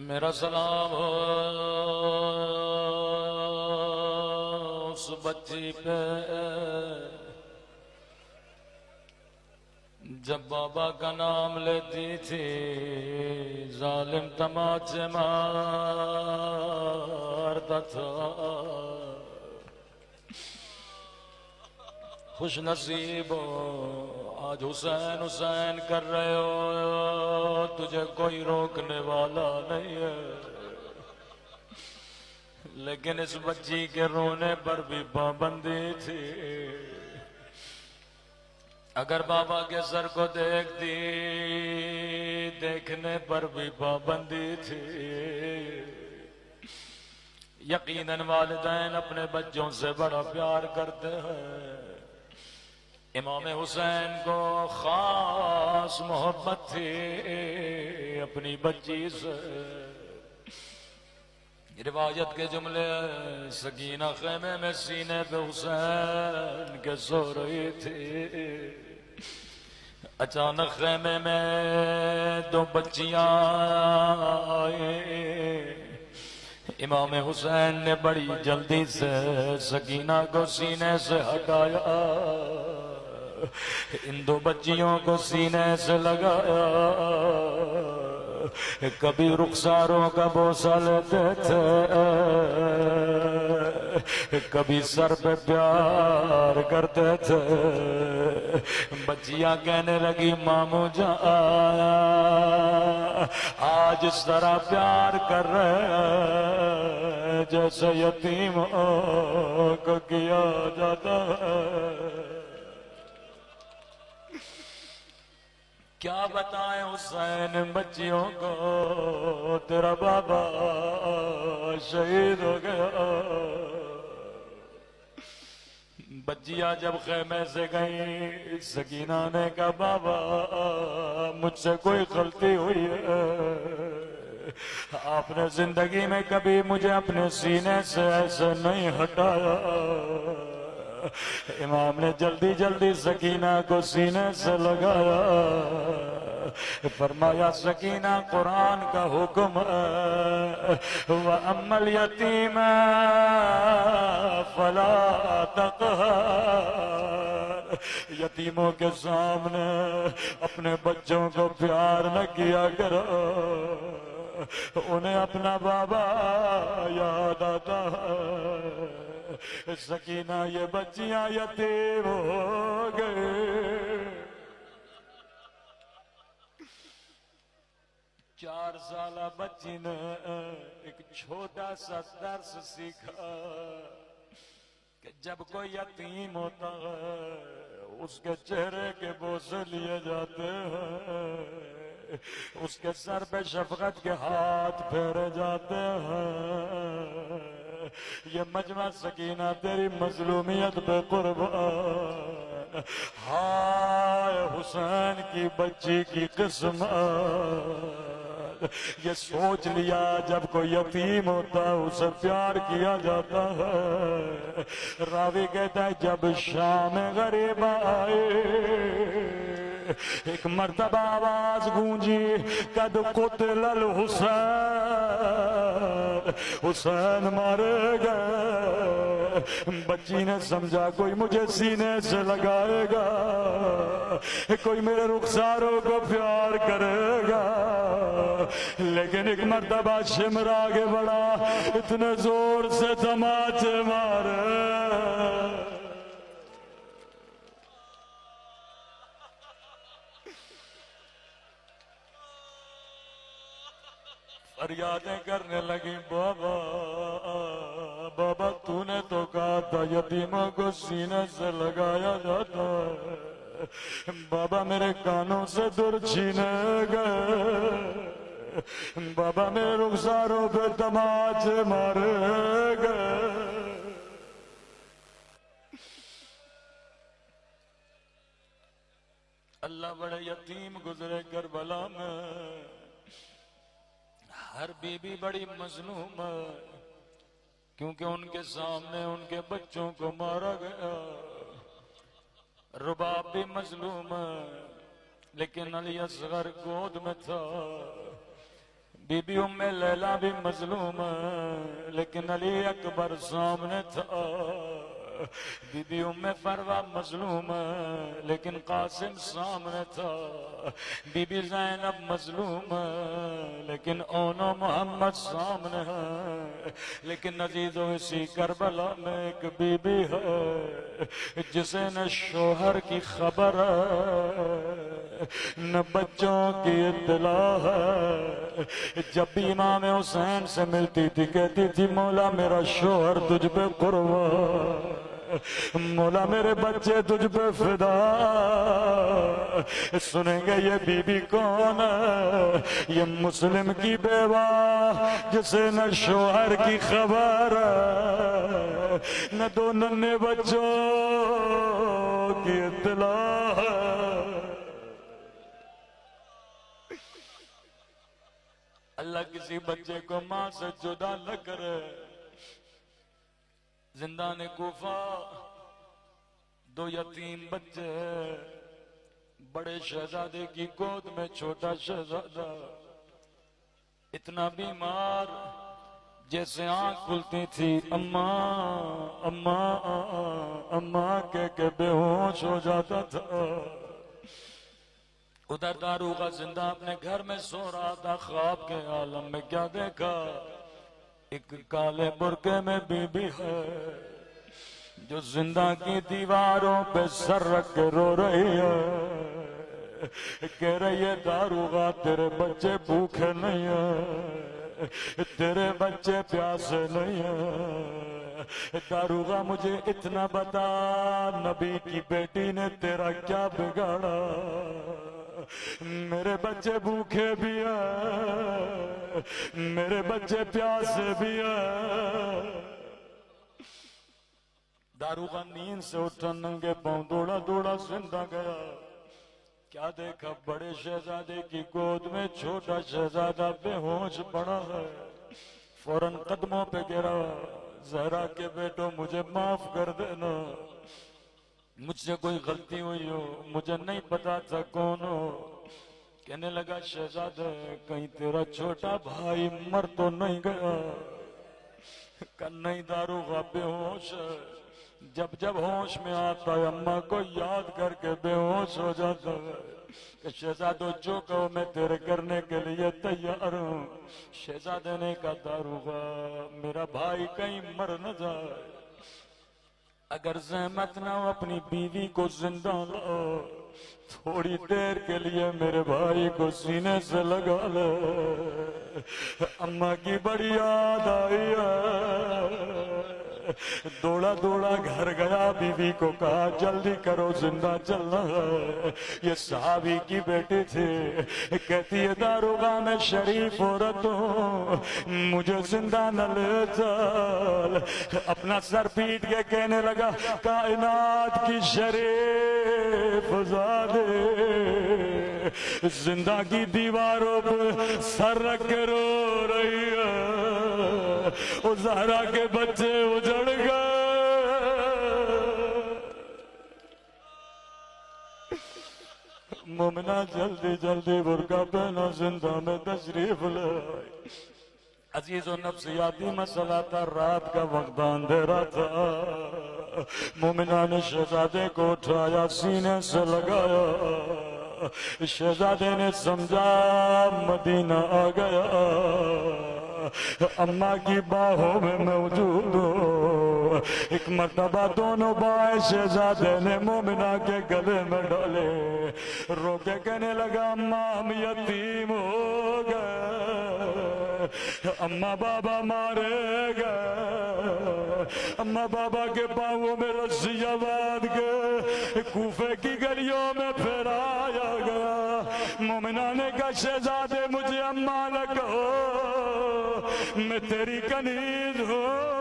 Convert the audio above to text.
मेरा सलाम हो उस बच्ची पे जब बाबा का नाम लेती थी जालिम तमाचे मारता था। खुश नसीब हो आज हुसैन हुसैन कर रहे हो, तुझे कोई रोकने वाला नहीं है। लेकिन इस बच्ची के रोने पर भी पाबंदी थी। अगर बाबा के सर को देखती देखने पर भी पाबंदी थी। यकीनन वालिदैन अपने बच्चों से बड़ा प्यार करते हैं। इमाम हुसैन को खास मोहब्बत थी अपनी बच्ची से। रिवायत के जुमले सकीना खेमे में सीने पे हुसैन के सो रही थी। अचानक खेमे में दो बच्चियां आई। इमाम हुसैन ने बड़ी जल्दी से सकीना को सीने से हटाया, इन दो बच्चियों को सीने से लगाया। कभी रुखसारों का बोसा लेते थे, कभी सर पे प्यार करते थे। बच्चियां कहने लगी मामू जान आज इस तरह प्यार कर रहे हैं जैसे यतीमों को किया जाता है। क्या बताएं हुसैन बच्चियों को, तेरा बाबा शहीद हो गया। बच्चियां जब खेमे से गई, सकीना ने कहा बाबा मुझसे कोई गलती हुई है, आपने जिंदगी में कभी मुझे अपने सीने से ऐसे नहीं हटाया। इमाम ने जल्दी जल्दी सकीना को सीने से लगाया। फरमाया सकीना कुरान का हुक्म व अम्मल यतीम फला तक़हर। यतीमों के सामने अपने बच्चों को प्यार न किया करो, उन्हें अपना बाबा याद आता है। सकीना ये बच्चियां यतीम हो गए। 4 साल बच्ची ने एक छोटा सा दर्स सीखा कि जब कोई यतीम होता है उसके चेहरे के बोसे लिए जाते हैं, उसके सर पे शफकत के हाथ फेरे जाते हैं। ये मजमा सकीना तेरी मजलूमियत पे कुर्बान। हाय हुसैन की बच्ची की किस्मत। ये सोच लिया जब कोई यतीम होता है उसे प्यार किया जाता है। रावी कहता है जब शाम गरीब आए एक मर्तबा आवाज गूंजी कद कुतल हुसैन, हुसैन मारे गए। बच्ची ने समझा कोई मुझे सीने से लगाएगा, कोई मेरे रुखसारों को प्यार करेगा। लेकिन एक मर्तबा शिमर आगे बढ़ा, इतने जोर से तमाचे मारे फरियादें करने लगी बाबा बाबा तूने तो कहा था यतीमों को सीने से लगाया जाता है। बाबा मेरे कानों से दूर छीने गए, बाबा मेरे रुखसारों पे तमाचे मारे गए। अल्लाह बड़े यतीम गुजरे करबला में। हर बीबी बड़ी मजलूम है क्योंकि उनके सामने उनके बच्चों को मारा गया। रुबाब भी मजलूम है लेकिन अली असगर गोद में था। बीबी उम्मे लैला भी मजलूम लेकिन अली अकबर सामने था। बीबी उम्मे फरवा मजलूम लेकिन कासिम सामने था। बीबी जैनब मजलूम लेकिन ओनो मोहम्मद सामने है। लेकिन अजीजों इसी करबला में एक बीबी है जिसे न शोहर की खबर है न बच्चों की इत्तला है। जब भी इमाम हुसैन से मिलती थी कहती थी मौला मेरा शोहर तुझ पे कुर्बान, मौला मेरे बच्चे तुझ पे फिदा। सुनेंगे ये बीबी कौन है? ये मुस्लिम की बेवा जिसे न शोहर की खबर न दो नन्हे बच्चों की इत्तला है। अल्लाह किसी बच्चे को मां से जुदा न करे। जिंदाने कूफा दो यतीम बच्चे, बड़े शहजादे की गोद में छोटा शहजादा इतना बीमार जैसे आंख खुलती थी अम्मा अम्मा अम्मा कह के बेहोश हो जाता था। उधर दारूगा जिंदा अपने घर में सो रहा था। ख्वाब के आलम में क्या देखा? एक काले बुर्के में बीबी है जो जिंदा की दीवारों पे सर रख के रो रही है। कह रही है दारूगा तेरे बच्चे भूखे नहीं है, तेरे बच्चे प्यासे नहीं है। दारूगा मुझे इतना बता नबी की बेटी ने तेरा क्या बिगाड़ा? मेरे बच्चे भूखे भी हैं, मेरे बच्चे प्यासे भी हैं। दारूगा नींद से उठा नंगे पांव दौड़ा दौड़ा जिंदा गया। क्या देखा? बड़े शहजादे की गोद में छोटा शहजादा बेहोश पड़ा है। फौरन कदमों पे गिरा, जहरा के बेटो मुझे माफ कर देना, मुझसे कोई गलती हुई हो, मुझे नहीं पता था कौन हो। कहने लगा शहजादे कहीं तेरा छोटा भाई मर तो नहीं गया? नहीं दारूगा बेहोश है, जब जब होश में आता है अम्मा को याद करके बेहोश हो जाता है। कि शहजादो जो कहो मैं तेरे करने के लिए तैयार हूँ। शहजादे ने कहा दारूगा मेरा भाई कहीं मर न जाए, अगर जहमत ना हो अपनी बीवी को जिंदा लाओ, थोड़ी देर के लिए मेरे भाई को सीने से लगा ले। अम्मा की बड़ी याद आई है। दौड़ा दौड़ा घर गया, बीवी को कहा जल्दी करो जिंदा चलना है। ये साहबी की बेटी थी, कहती है दारोगा मैं शरीफ औरत हूँ, मुझे जिंदा न ले चल। अपना सर पीट के कहने लगा कायनात की शरीफ ज़ादे जिंदा की दीवारों पर सर रख के रो रही है। वो ज़हरा के बच्चे उजड़ गए। मोमिना जल्दी जल्दी बुर्का पहना, जिंदा में तशरीफ ले। अजीज और नफ्सियाती मसला था, रात का वक्त अंधेरा था। मोमिना ने शहजादे को उठाया, सीने से लगाया। शहजादे ने समझा मदीना आ गया, अम्मा की बाहों में मौजूद हो। एक मर्तबा दोनों बाएं शहजादे ने मोमिना के गले में डाले, रोके कहने लगा अम्मा हम यतीम हो गए, अम्मा बाबा मारे गए। अम्मा बाबा के पाँवों में रस्सियां बांध के कूफे की गलियों में फहराया गया। मोमिना ने कहा शहजादे मुझे अम्मा न कहो, मैं तेरी कनीज हूँ।